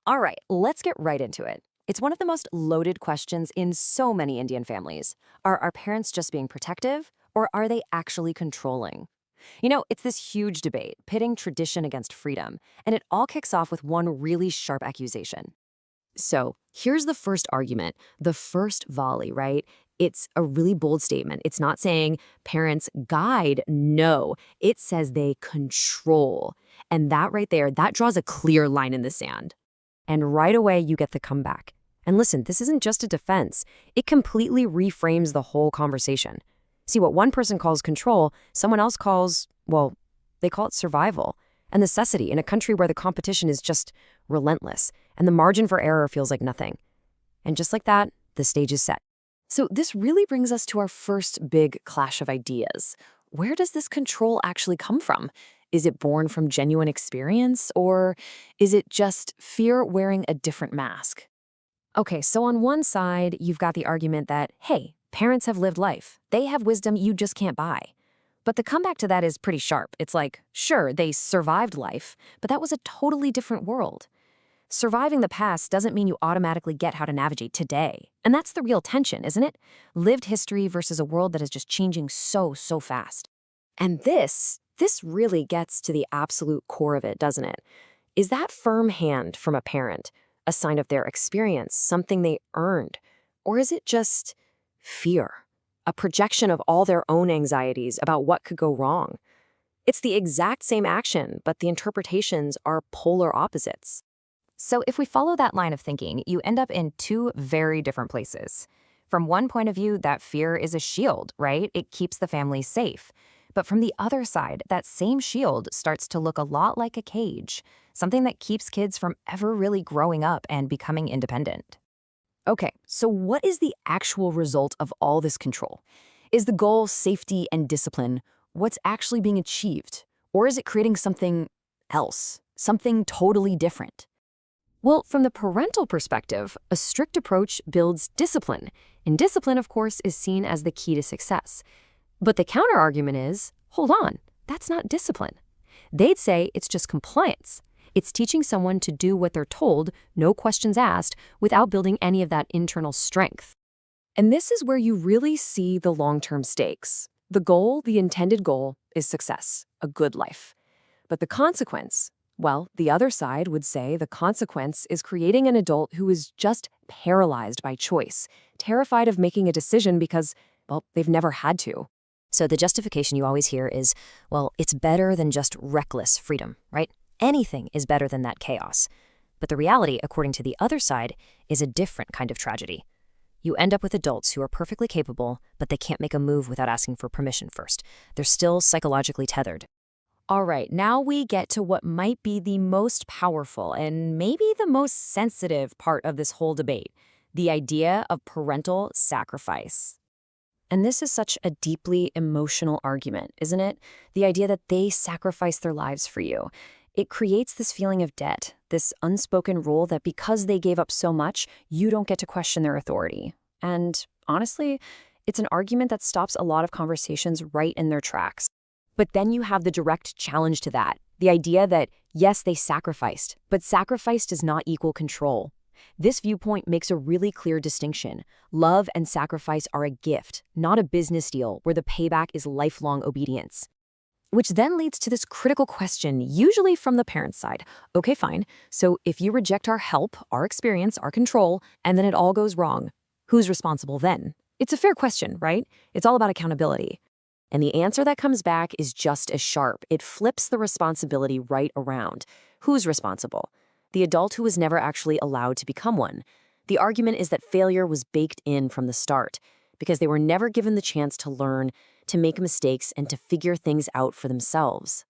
All right, let's get right into it. It's one of the most loaded questions in so many Indian families. Are our parents just being protective, or are they actually controlling? It's this huge debate, pitting tradition against freedom, and it all kicks off with one really sharp accusation. So here's the first argument, the first volley, right? It's a really bold statement. It's not saying parents guide. No, it says they control. And that right there, that draws a clear line in the sand. And right away, you get the comeback. And listen, this isn't just a defense. It completely reframes the whole conversation. See, what one person calls control, someone else calls, well, they call it survival and necessity in a country where the competition is just relentless and the margin for error feels like nothing. And just like that, the stage is set. So, this really brings us to our first big clash of ideas. Where does this control actually come from? Is it born from genuine experience, or is it just fear wearing a different mask? Okay, so on one side, you've got the argument that, hey, parents have lived life. They have wisdom you just can't buy. But the comeback to that is pretty sharp. It's like, sure, they survived life, but that was a totally different world. Surviving the past doesn't mean you automatically get how to navigate today. And that's the real tension, isn't it? Lived history versus a world that is just changing so fast. And this really gets to the absolute core of it, doesn't it? Is that firm hand from a parent a sign of their experience, something they earned? Or is it just fear, a projection of all their own anxieties about what could go wrong? It's the exact same action, but the interpretations are polar opposites. So, if we follow that line of thinking, you end up in two very different places. From one point of view, that fear is a shield, right? It keeps the family safe. But from the other side, that same shield starts to look a lot like a cage, something that keeps kids from ever really growing up and becoming independent. Okay, so what is the actual result of all this control? Is the goal safety and discipline? What's actually being achieved? Or is it creating something else, something totally different? Well, from the parental perspective, a strict approach builds discipline, and discipline, of course, is seen as the key to success. But the counterargument is, hold on, that's not discipline. They'd say it's just compliance. It's teaching someone to do what they're told, no questions asked, without building any of that internal strength. And this is where you really see the long-term stakes. The goal, the intended goal, is success, a good life. But the consequence, well, the other side would say the consequence is creating an adult who is just paralyzed by choice, terrified of making a decision because, well, they've never had to. So the justification you always hear is, well, it's better than just reckless freedom, right? Anything is better than that chaos. But the reality, according to the other side, is a different kind of tragedy. You end up with adults who are perfectly capable, but they can't make a move without asking for permission first. They're still psychologically tethered. All right, now we get to what might be the most powerful and maybe the most sensitive part of this whole debate, the idea of parental sacrifice. And this is such a deeply emotional argument, isn't it? The idea that they sacrifice their lives for you. It creates this feeling of debt, this unspoken rule that because they gave up so much, you don't get to question their authority. And honestly, it's an argument that stops a lot of conversations right in their tracks. But then you have the direct challenge to that, the idea that, yes, they sacrificed, but sacrifice does not equal control. This viewpoint makes a really clear distinction. Love and sacrifice are a gift, not a business deal where the payback is lifelong obedience. Which then leads to this critical question, usually from the parent's side. Okay, fine. So if you reject our help, our experience, our control, and then it all goes wrong, who's responsible then? It's a fair question, right? It's all about accountability. And the answer that comes back is just as sharp. It flips the responsibility right around. Who's responsible? The adult who was never actually allowed to become one. The argument is that failure was baked in from the start because they were never given the chance to learn, to make mistakes, and to figure things out for themselves.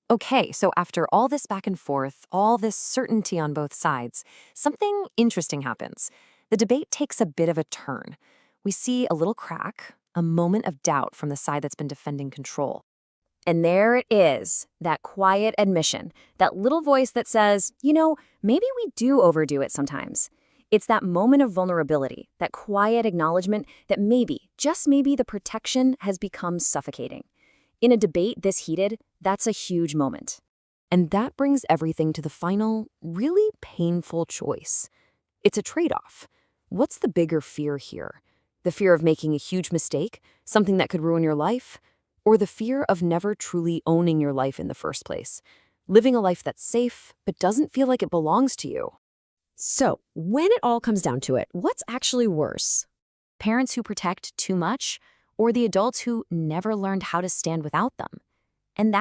Okay, so after all this back and forth, all this certainty on both sides, something interesting happens. The debate takes a bit of a turn. We see a little crack, a moment of doubt from the side that's been defending control. And there it is, that quiet admission, that little voice that says, maybe we do overdo it sometimes. It's that moment of vulnerability, that quiet acknowledgement that maybe, just maybe, the protection has become suffocating. In a debate this heated, that's a huge moment. And that brings everything to the final, really painful choice. It's a trade-off. What's the bigger fear here? The fear of making a huge mistake, something that could ruin your life? Or the fear of never truly owning your life in the first place? Living a life that's safe, but doesn't feel like it belongs to you? So, when it all comes down to it, what's actually worse? Parents who protect too much, or the adults who never learned how to stand without them. And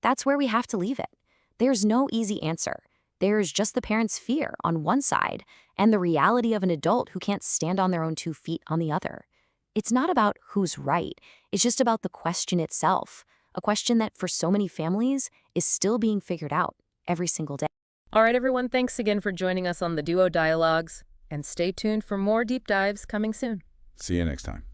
that's where we have to leave it. There's no easy answer. There's just the parents' fear on one side and the reality of an adult who can't stand on their own 2 feet on the other. It's not about who's right. It's just about the question itself, a question that for so many families is still being figured out every single day. All right, everyone, thanks again for joining us on the Duo Dialogues, and stay tuned for more deep dives coming soon. See you next time.